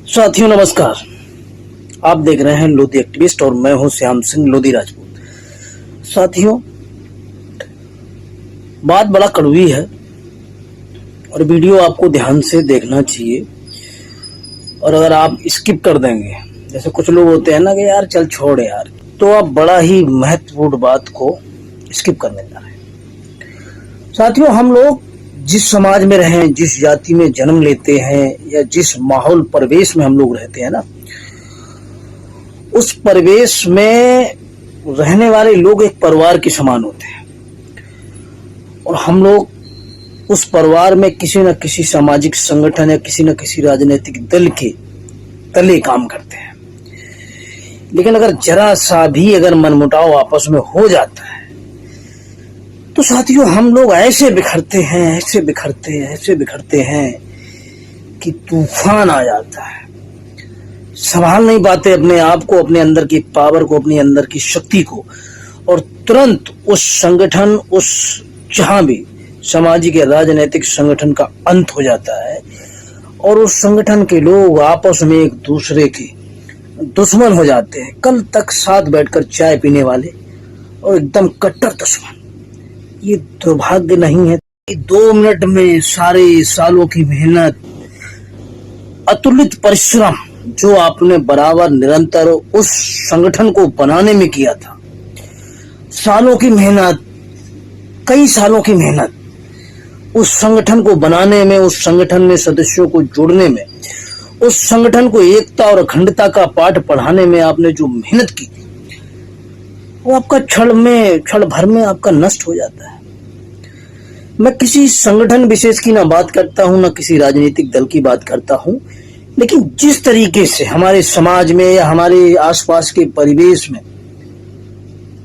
साथियों नमस्कार। आप देख रहे हैं लोधी एक्टिविस्ट और मैं हूं श्याम सिंह लोधी राजपूत। साथियों, बात बड़ा कड़वी है और वीडियो आपको ध्यान से देखना चाहिए। और अगर आप स्किप कर देंगे, जैसे कुछ लोग होते हैं ना कि यार चल छोड़ यार, तो आप बड़ा ही महत्वपूर्ण बात को स्किप करने जा रहे हैं। साथियों, हम लोग जिस समाज में रहें, जिस जाति में जन्म लेते हैं या जिस माहौल परिवेश में हम लोग रहते हैं ना, उस परिवेश में रहने वाले लोग एक परिवार के समान होते हैं और हम लोग उस परिवार में किसी न किसी सामाजिक संगठन या किसी न किसी राजनीतिक दल के तले काम करते हैं। लेकिन अगर जरा सा भी अगर मनमुटाव आपस में हो जाता है तो साथियों हम लोग ऐसे बिखरते हैं कि तूफान आ जाता है। संभाल नहीं पाते अपने आप को, अपने अंदर की पावर को, अपने अंदर की शक्ति को, और तुरंत उस संगठन, उस जहां भी सामाजिक या राजनीतिक संगठन का अंत हो जाता है और उस संगठन के लोग आपस में एक दूसरे के दुश्मन हो जाते हैं। कल तक साथ बैठकर चाय पीने वाले और एकदम कट्टर दुश्मन। ये दुर्भाग्य नहीं है कि 2 मिनट में सारे सालों की मेहनत, अतुलित परिश्रम जो आपने बराबर निरंतर उस संगठन को बनाने में किया था, सालों की मेहनत, कई सालों की मेहनत उस संगठन को बनाने में, उस संगठन में सदस्यों को जोड़ने में, उस संगठन को एकता और अखंडता का पाठ पढ़ाने में आपने जो मेहनत की, वो आपका क्षण भर में आपका नष्ट हो जाता है। मैं किसी संगठन विशेष की ना बात करता हूं, ना किसी राजनीतिक दल की बात करता हूं, लेकिन जिस तरीके से हमारे समाज में या हमारे आसपास के परिवेश में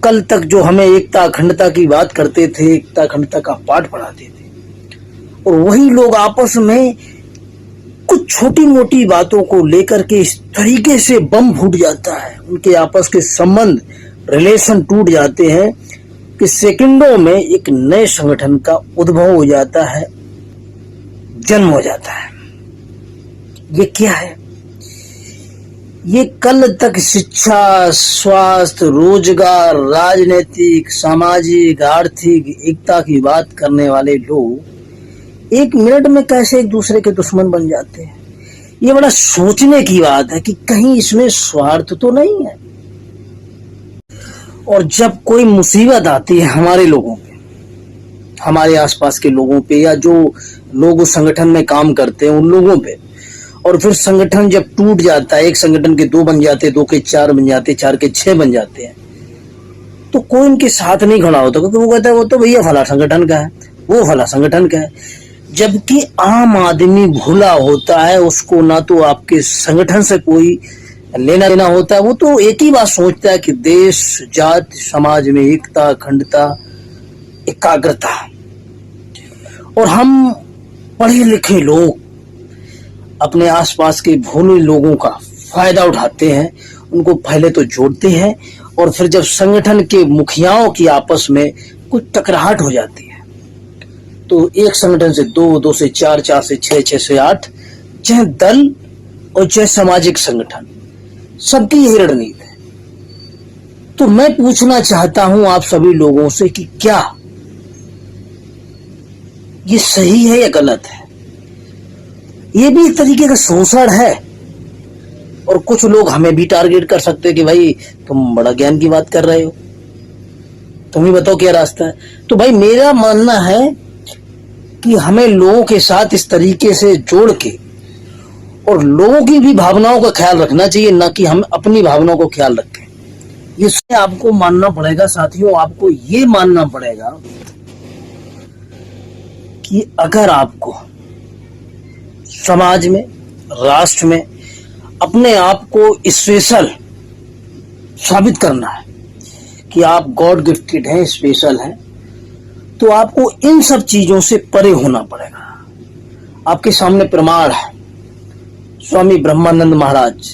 कल तक जो हमें एकता अखंडता की बात करते थे, एकता अखंडता का पाठ पढ़ाते थे, और वही लोग आपस में कुछ छोटी मोटी बातों को लेकर के इस तरीके से बम फूट जाता है, उनके आपस के संबंध, रिलेशन टूट जाते हैं कि सेकंडों में एक नए संगठन का उद्भव हो जाता है, जन्म हो जाता है। ये क्या है? ये कल तक शिक्षा, स्वास्थ्य, रोजगार, राजनीतिक, सामाजिक, आर्थिक एकता की बात करने वाले लोग 1 मिनट में कैसे एक दूसरे के दुश्मन बन जाते हैं। ये बड़ा सोचने की बात है कि कहीं इसमें स्वार्थ तो नहीं है। और जब कोई मुसीबत आती है हमारे लोगों पे, हमारे आसपास के लोगों पे, या जो लोग उस संगठन में काम करते हैं उन लोगों पे, और फिर संगठन जब टूट जाता है, एक संगठन के 2 बन जाते, 2 के 4 बन जाते, 4 के 6 बन जाते हैं, तो कोई उनके साथ नहीं खड़ा होता, क्योंकि वो कहता है वो तो भैया फला संगठन का है, वो फला संगठन का है। जबकि आम आदमी भूला होता है, उसको ना तो आपके संगठन से कोई लेना देना होता है। वो तो एक ही बात सोचता है कि देश, जाति, समाज में एकता, अखंडता, एकाग्रता। और हम पढ़े लिखे लोग अपने आसपास के भोले लोगों का फायदा उठाते हैं, उनको पहले तो जोड़ते हैं और फिर जब संगठन के मुखियाओं की आपस में कुछ टकराहट हो जाती है तो एक संगठन से 2, 2 से 4, 4 से 6, 6 से 8, चाहे दल और चाहे सामाजिक संगठन, सबकी यही रणनीति है। तो मैं पूछना चाहता हूं आप सभी लोगों से कि क्या ये सही है या गलत है? ये भी एक तरीके का शोषण है। और कुछ लोग हमें भी टारगेट कर सकते हैं कि भाई तुम बड़ा ज्ञान की बात कर रहे हो, तुम ही बताओ क्या रास्ता है। तो भाई मेरा मानना है कि हमें लोगों के साथ इस तरीके से जोड़ के और लोगों की भी भावनाओं का ख्याल रखना चाहिए, ना कि हम अपनी भावनाओं को ख्याल रखें। ये आपको मानना पड़ेगा साथियों, आपको ये मानना पड़ेगा कि अगर आपको समाज में, राष्ट्र में अपने आप को स्पेशल साबित करना है कि आप गॉड गिफ्टेड हैं, स्पेशल हैं, तो आपको इन सब चीजों से परे होना पड़ेगा। आपके सामने प्रमाण है। स्वामी ब्रह्मानंद महाराज,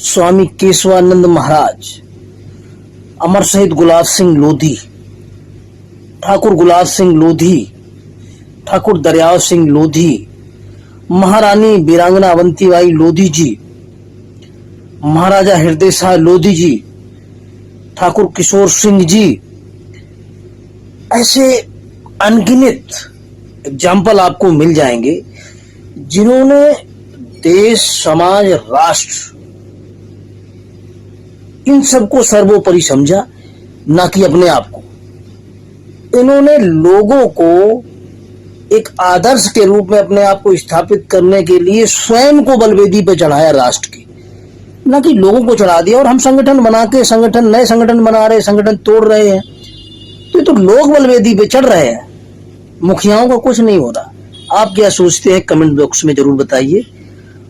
स्वामी केशवानंद महाराज, अमर शहीद गुलाब सिंह लोधी, ठाकुर गुलाब सिंह लोधी, ठाकुर दरियाव सिंह लोधी, महारानी वीरांगना अवंतीबाई लोधी जी, महाराजा हृदय शाह लोधी जी, ठाकुर किशोर सिंह जी, ऐसे अनगिनत एग्जाम्पल आपको मिल जाएंगे जिन्होंने देश, समाज, राष्ट्र इन सबको सर्वोपरि समझा, ना कि अपने आप को। इन्होंने लोगों को एक आदर्श के रूप में अपने आप को स्थापित करने के लिए स्वयं को बलवेदी पर चढ़ाया, राष्ट्र की, ना कि लोगों को चढ़ा दिया। और हम संगठन बना के नए संगठन बना रहे, संगठन तोड़ रहे हैं, तो लोग बलवेदी पे चढ़ रहे हैं, मुखियाओं का कुछ नहीं हो रहा। आप क्या सोचते हैं कमेंट बॉक्स में जरूर बताइए,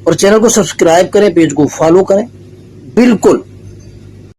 और चैनल को सब्सक्राइब करें, पेज को फॉलो करें। बिल्कुल